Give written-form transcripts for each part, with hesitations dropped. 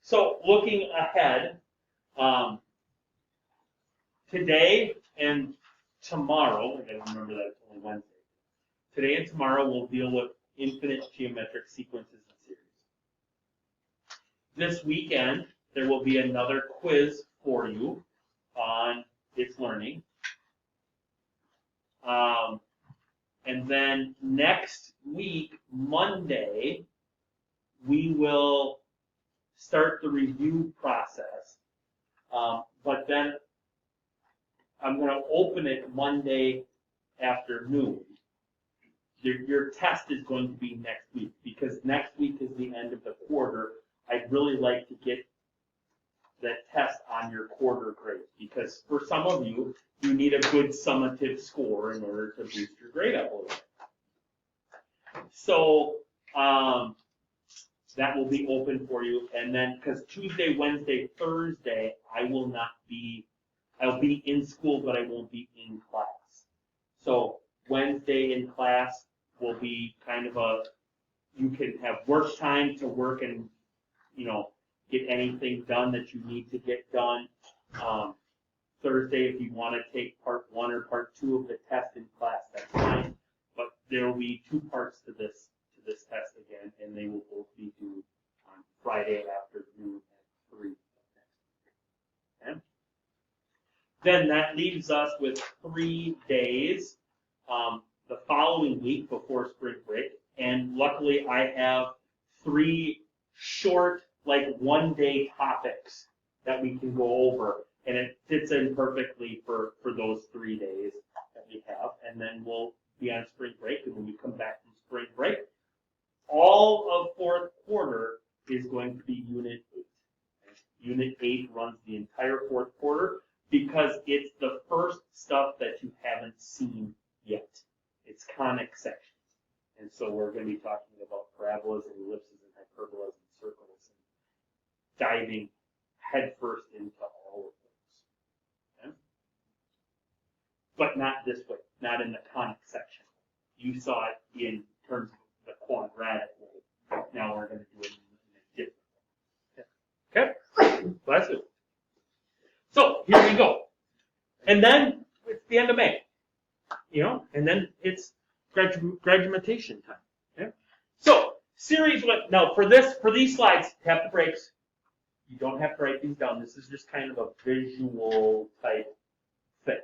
So looking ahead, today and tomorrow, I gotta remember that it's only Wednesday. Today and tomorrow we'll deal with infinite geometric sequences and series. This weekend, there will be another quiz for you on its learning. And then next week, Monday, we will start the review process. But then I'm going to open it Monday afternoon. Your test is going to be next week, because next week is the end of the quarter. I'd really like to get that test on your quarter grade, because for some of you, you need a good summative score in order to boost your grade up a little bit. So that will be open for you, and then because Tuesday, Wednesday, Thursday, I'll be in school, but I won't be in class. So Wednesday in class will be kind of you can have work time to work and, get anything done that you need to get done. Thursday, if you want to take part 1 or part 2 of the test in class, that's fine. But there will be 2 parts to this test again, and they will both be due on Friday afternoon at 3. Okay? Then that leaves us with 3 days the following week before spring break, and luckily I have 3 short, like 1-day topics that we can go over, and it fits in perfectly for those 3 days that we have, and then we'll be on spring break, and when we come back from spring break, all of 4th quarter is going to be Unit 8. Unit 8 runs the entire 4th quarter because it's the first stuff that you haven't seen yet. It's conic sections. And so we're going to be talking about parabolas and ellipses and hyperbolas and circles and diving headfirst into all of those. Okay? But not this way, not in the conic section. You saw it in terms of the quadratic way. Now we're going to do it in a different way. Okay? Bless you. So here we go. And then it's the end of May. And then it's graduation time. Okay? So series 1. Now for these slides, tap the brakes. You don't have to write these down. This is just kind of a visual type thing.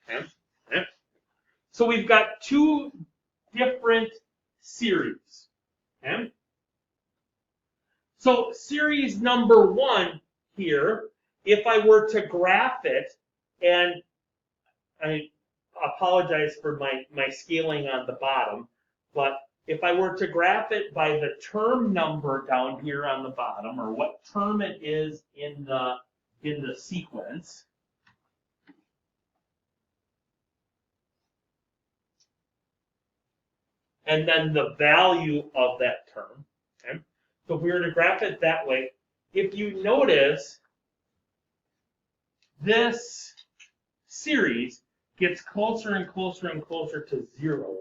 Okay? Okay? So we've got 2 different series. Okay? So series number 1 here, if I were to graph it, and I apologize for my scaling on the bottom, but if I were to graph it by the term number down here on the bottom, or what term it is in the sequence, and then the value of that term. Okay? So if we were to graph it that way, if you notice, this series gets closer and closer and closer to 0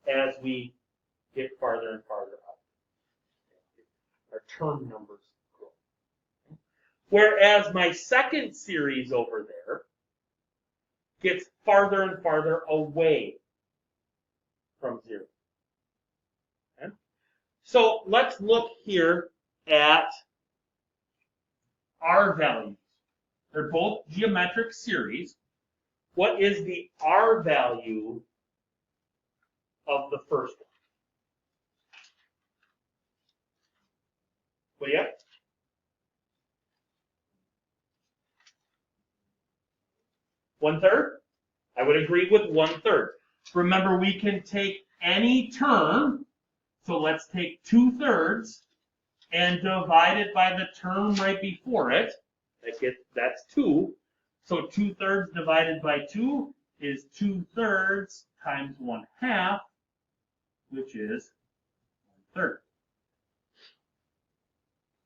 as we get farther and farther up. Our term numbers grow. Whereas my second series over there gets farther and farther away from 0. Okay? So let's look here at R values. They're both geometric series. What is the R value of the first one? What do you have? 1/3? I would agree with 1/3. Remember, we can take any term, so let's take 2/3 and divide it by the term right before it. That's 2. So 2/3 divided by 2 is 2/3 times 1/2, which is 1/3.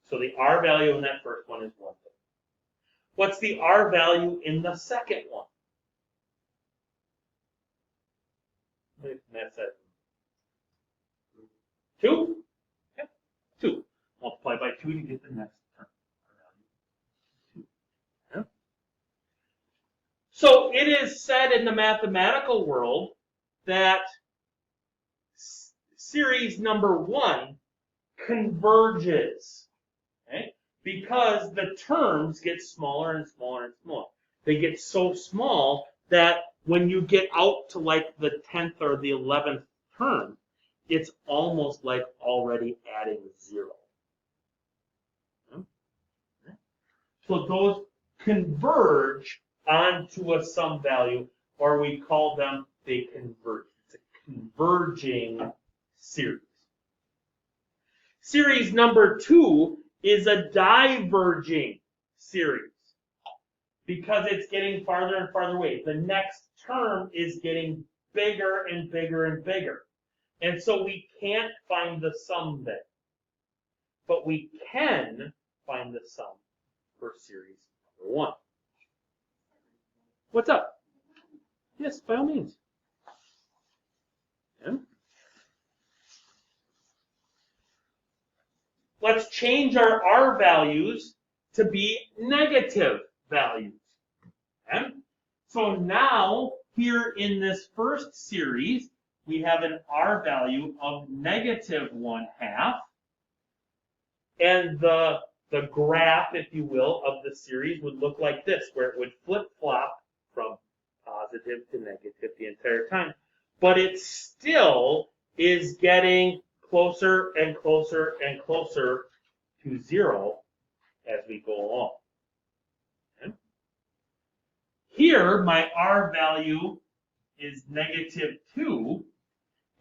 So the R value in that first one is 1/3. What's the R value in the second one? That's it. 2? Yeah, 2. Multiply by 2 to get the next term. So it is said in the mathematical world that series number 1 converges, okay? Because the terms get smaller and smaller and smaller. They get so small that when you get out to like the 10th or the 11th term, it's almost like already adding 0. Okay? So those converge onto a sum value, or we call them, they converge. It's a converging series. Series number 2 is a diverging series because it's getting farther and farther away. The next term is getting bigger and bigger and bigger. And so we can't find the sum there. But we can find the sum for series number 1. What's up? Yes, by all means. Yeah. Let's change our R values to be negative values. Okay? So now, here in this first series, we have an R value of -1/2. And the graph, if you will, of the series would look like this, where it would flip-flop from positive to negative the entire time. But it still is getting closer and closer and closer to 0 as we go along. Okay? Here, my R value is -2,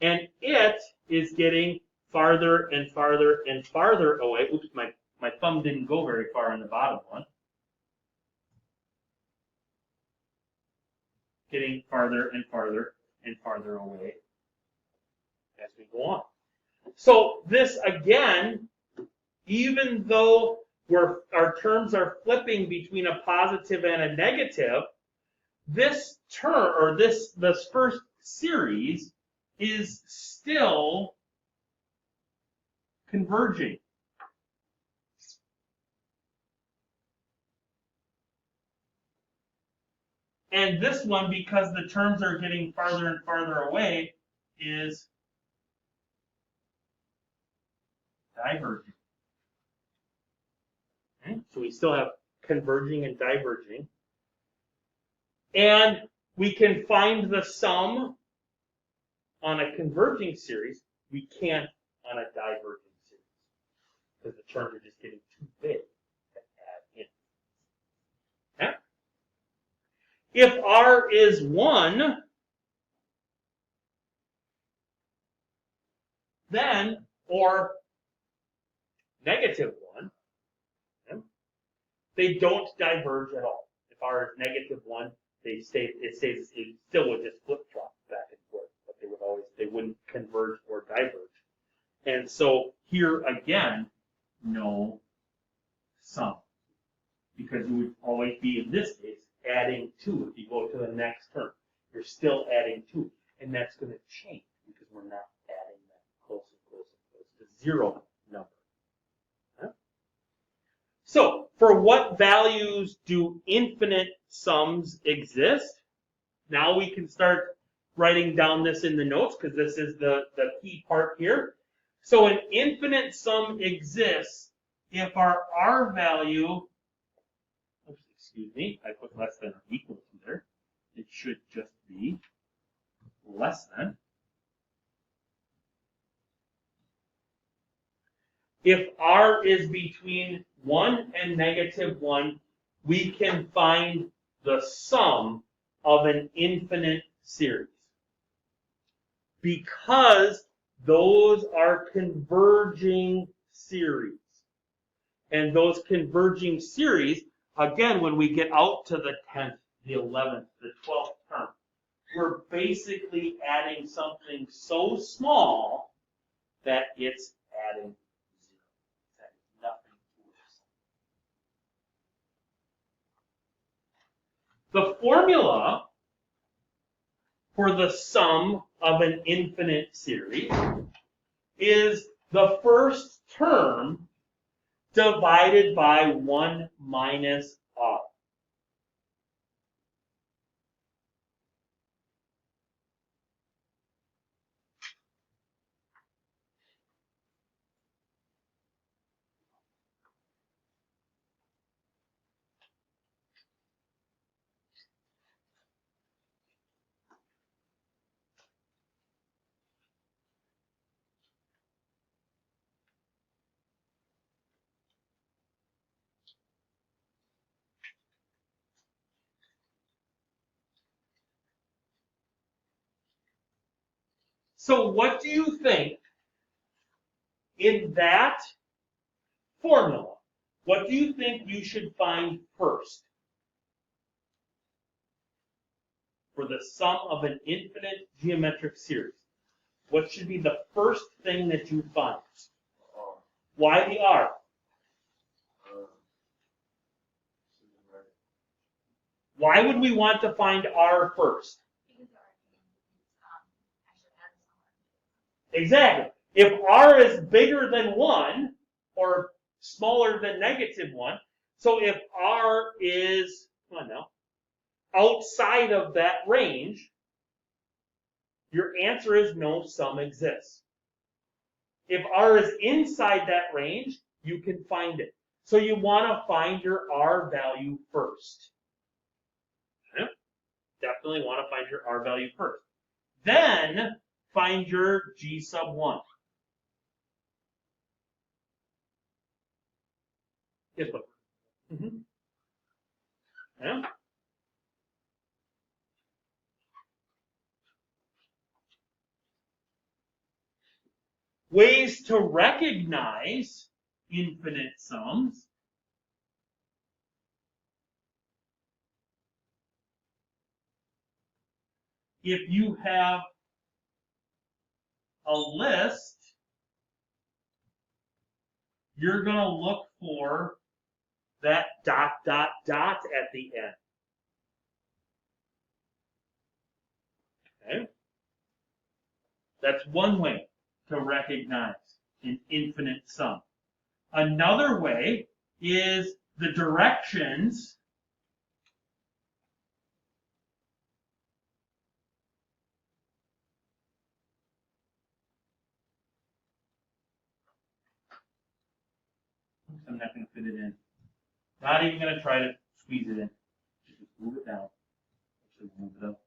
and it is getting farther and farther and farther away. Oops, my thumb didn't go very far in the bottom one. Getting farther and farther and farther away as we go on. So this, again, even though our terms are flipping between a positive and a negative, this term, or this first series, is still converging. And this one, because the terms are getting farther and farther away, is diverging. Okay? So we still have converging and diverging. And we can find the sum on a converging series. We can't on a diverging series, because the terms are just getting too big to add in. Okay? If R is 1, then, or -1, okay, they don't diverge at all. If R is -1, it still would just flip-flop back and forth, but they wouldn't converge or diverge. And so here again, no sum, because you would always be, in this case, adding 2. If you go to the next term, you're still adding 2, and that's going to change because we're not adding that close to 0 number. Okay? So, for what values do infinite sums exist? Now we can start writing down this in the notes, because this is the key part here. So an infinite sum exists if our R value, oops, excuse me, I put less than or equal to there. It should just be less than. If R is between 1 and -1, we can find the sum of an infinite series, because those are converging series. And those converging series, again, when we get out to the 10th, the 11th, the 12th term, we're basically adding something so small that it's adding 0. That is nothing to us. The formula for the sum of an infinite series is the first term divided by 1 minus R. So what do you think in that formula? What do you think you should find first for the sum of an infinite geometric series? What should be the first thing that you find? Why the R? Why would we want to find R first? Exactly. If R is bigger than 1 or smaller than -1, so if R is, come on now, outside of that range, your answer is no sum exists. If R is inside that range, you can find it. So you want to find your R value first. Okay? Definitely want to find your R value first. Then find your G sub 1. Yes, look. Yeah. Ways to recognize infinite sums. If you have a list, you're going to look for that ... at the end. Okay? That's one way to recognize an infinite sum. Another way is the directions I'm not going to fit it in. Not even going to try to squeeze it in. Just move it down. Actually, move it up.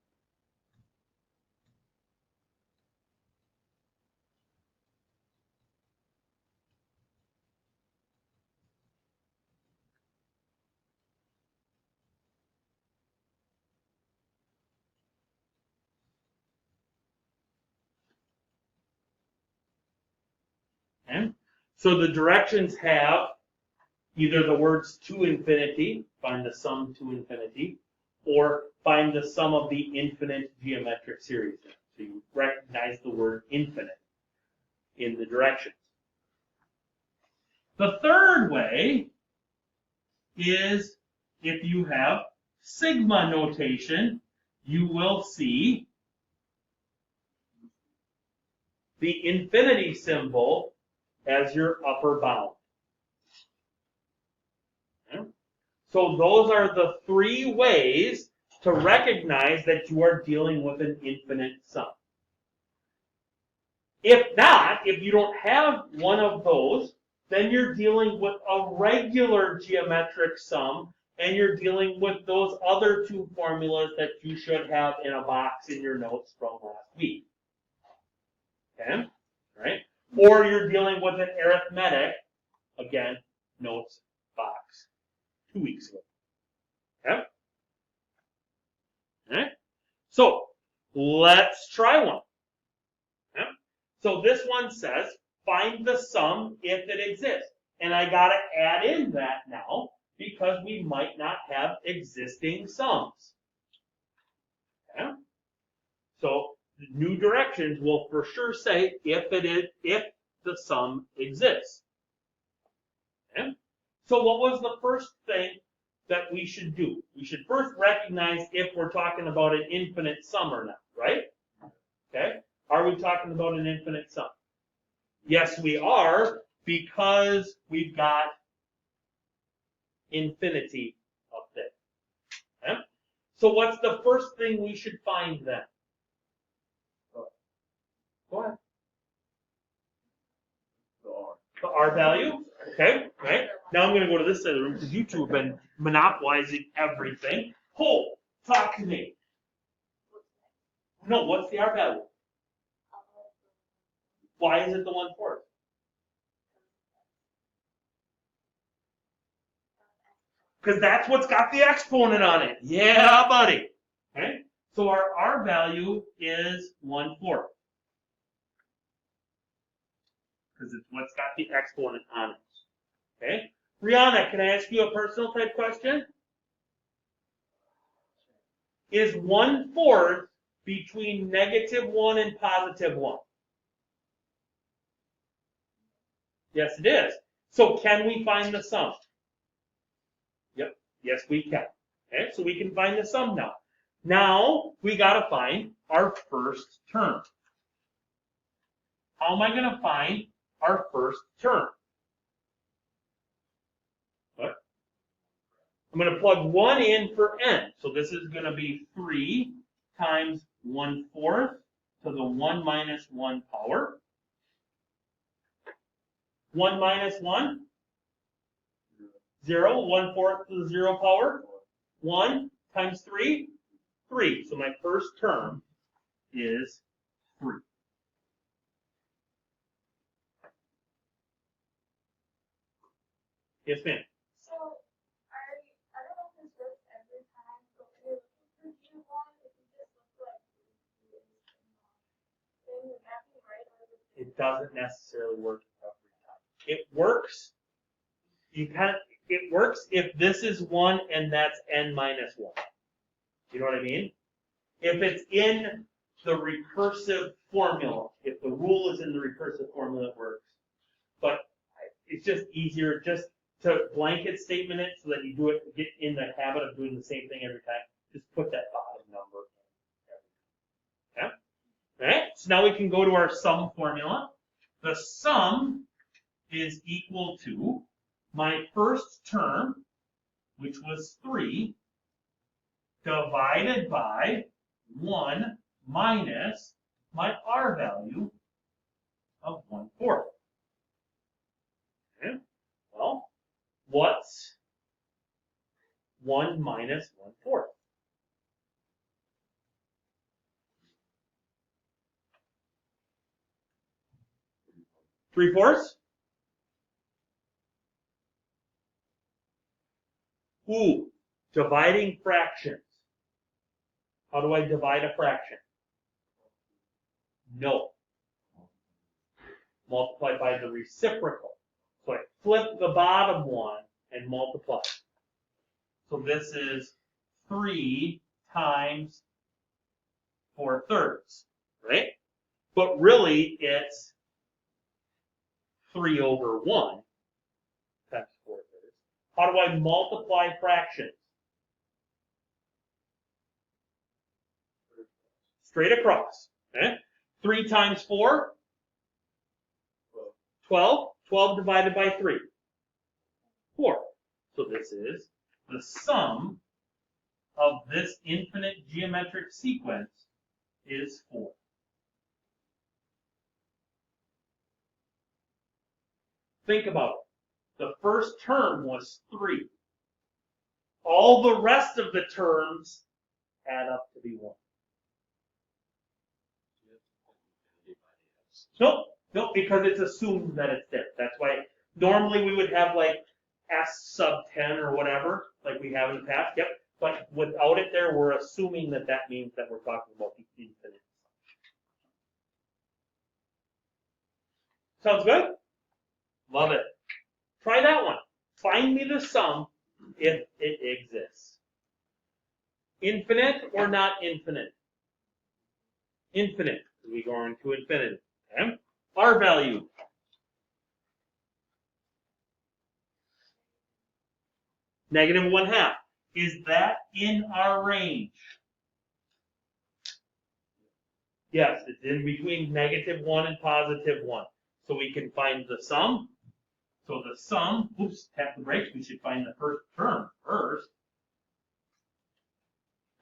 Okay? So the directions have either the words to infinity, find the sum to infinity, or find the sum of the infinite geometric series. So you recognize the word infinite in the directions. The third way is if you have sigma notation, you will see the infinity symbol as your upper bound. Okay? So those are the three ways to recognize that you are dealing with an infinite sum. If not, if you don't have one of those, then you're dealing with a regular geometric sum, and you're dealing with those other two formulas that you should have in a box in your notes from last week. Okay? Right? Or you're dealing with an arithmetic, again, notes box 2 weeks ago. Okay? Okay? So, let's try one. Okay? So this one says, find the sum if it exists. And I got to add in that now because we might not have existing sums. Okay? So the new directions will for sure say if the sum exists. Okay? So what was the first thing that we should do? We should first recognize if we're talking about an infinite sum or not, right? Okay? Are we talking about an infinite sum? Yes, we are, because we've got infinity up there. Okay? So what's the first thing we should find then? Go ahead. The R value. Okay, right? Now I'm going to go to this side of the room because you two have been monopolizing everything. Cole, talk to me. No, what's the R value? Why is it the 1/4? Because that's what's got the exponent on it. Yeah, buddy. Okay? So our R value is 1/4. because it's what's got the exponent on it. Okay? Rihanna, can I ask you a personal type question? Is 1/4 between -1 and +1? Yes, it is. So can we find the sum? Yep. Yes, we can. Okay, so we can find the sum now. Now we got to find our first term. How am I going to find our first term? What? I'm going to plug 1 in for n. So this is going to be 3 times 1/4 to the 1 minus 1 power. 1 minus 1? 0. 1/4 to the 0 power. 1 times 3? 3. So my first term is 3. Yes, ma'am. So, I don't know if this works every time, but when you're looking for G1, if you just look like then would that be right? Or It doesn't necessarily work every time. It works. It works if this is 1 and that's n minus 1. You know what I mean? If it's in the recursive formula, if the rule is in the recursive formula, it works. But it's just easier just to blanket statement it so that you get in the habit of doing the same thing every time. Just put that bottom number in every time. Okay? All right, so now we can go to our sum formula. The sum is equal to my first term, which was 3, divided by 1 minus my r value of 1/4. Okay? Well, what's 1 minus 1/4? Three-fourths? Ooh, dividing fractions. How do I divide a fraction? No. Multiply by the reciprocal. So I flip the bottom one and multiply. So this is 3 times 4/3, right? But really it's 3/1 times 4/3. How do I multiply fractions? Straight across. Okay? 3 times 4? 12. 12 divided by 3? 4. So this is the sum of this infinite geometric sequence is 4. Think about it. The first term was 3. All the rest of the terms add up to be 1. Nope, because it's assumed that it's there. That's why normally we would have like S sub 10 or whatever, like we have in the past. Yep. But without it there, we're assuming that that means that we're talking about the infinite. Sounds good? Love it. Try that one. Find me the sum if it exists. Infinite or not infinite? Infinite. We go into infinity. Okay? R value. -1/2. Is that in our range? Yes, it's in between -1 and +1. So we can find the sum. So the sum, oops, tap the brakes, we should find the first term first.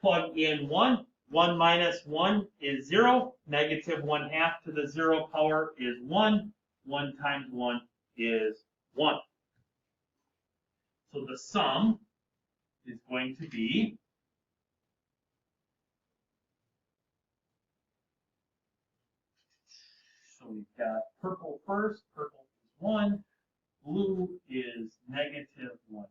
Plug in 1. 1 minus 1 is 0. -1/2 to the 0 power is 1. 1 times 1 is 1. So the sum is going to be so we've got purple first. Purple is 1. Blue is -1/2.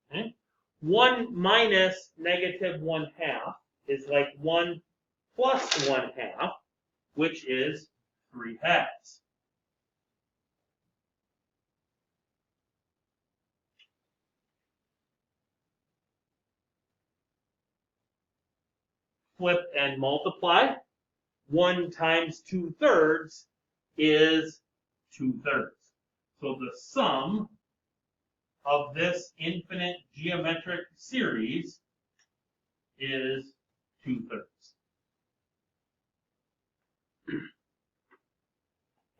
Okay. 1 minus -1/2 is like 1 plus 1/2, which is 3/2. flip and multiply. 1 times 2/3 is 2/3. So the sum of this infinite geometric series is 2/3.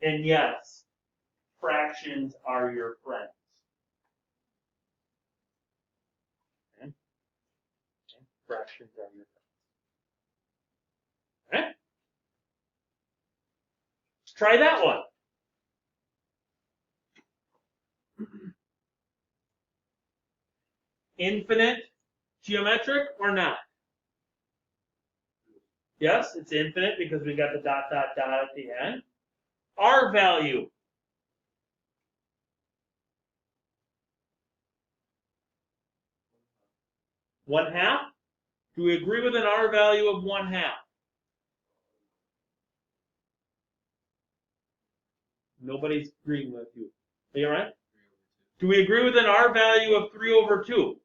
And yes, fractions are your friends. Okay? Fractions are your friends. Okay? Let's try that one. Infinite geometric or not? Yes, it's infinite because we got the dot, dot, dot at the end. R value. One half? Do we agree with an R value of 1/2? Nobody's agreeing with you. Are you all right? Do we agree with an R value of 3/2?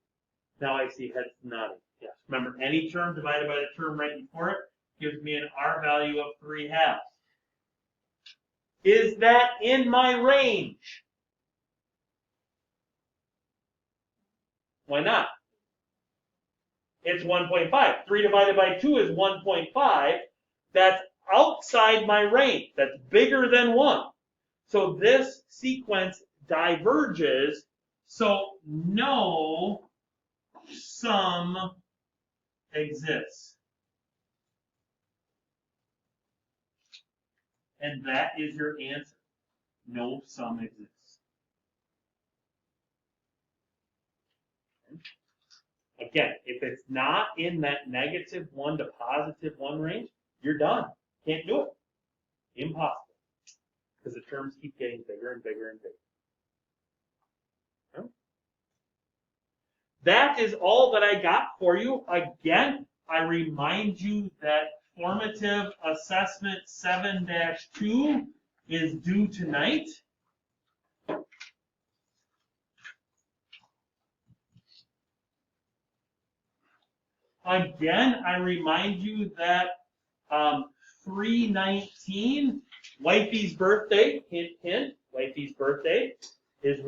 Now I see heads nodding. Yes. Remember, any term divided by the term right before it gives me an R value of 3/2. Is that in my range? Why not? It's 1.5. 3 divided by 2 is 1.5. That's outside my range. That's bigger than 1. So this sequence diverges, so no sum exists. And that is your answer. No sum exists. Again, if it's not in that -1 to +1 range, you're done. Can't do it. Impossible. Because the terms keep getting bigger and bigger and bigger. Okay? That is all that I got for you. Again, I remind you that formative assessment 7-2 is due tonight. Again, I remind you that 3/19, Wifey's birthday, hint, hint, Wifey's birthday is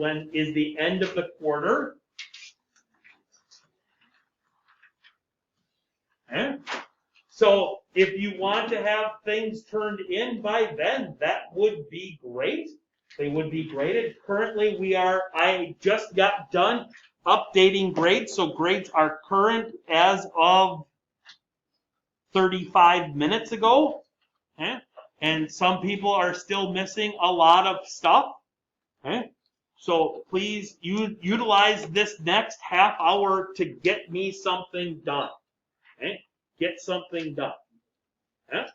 the end of the quarter. Okay? So if you want to have things turned in by then, that would be great. They would be graded. Currently, I just got done updating grades, so grades are current as of 35 minutes ago. Okay? And some people are still missing a lot of stuff. Okay? So please utilize this next half hour to get me something done. Okay? Get something done. Okay?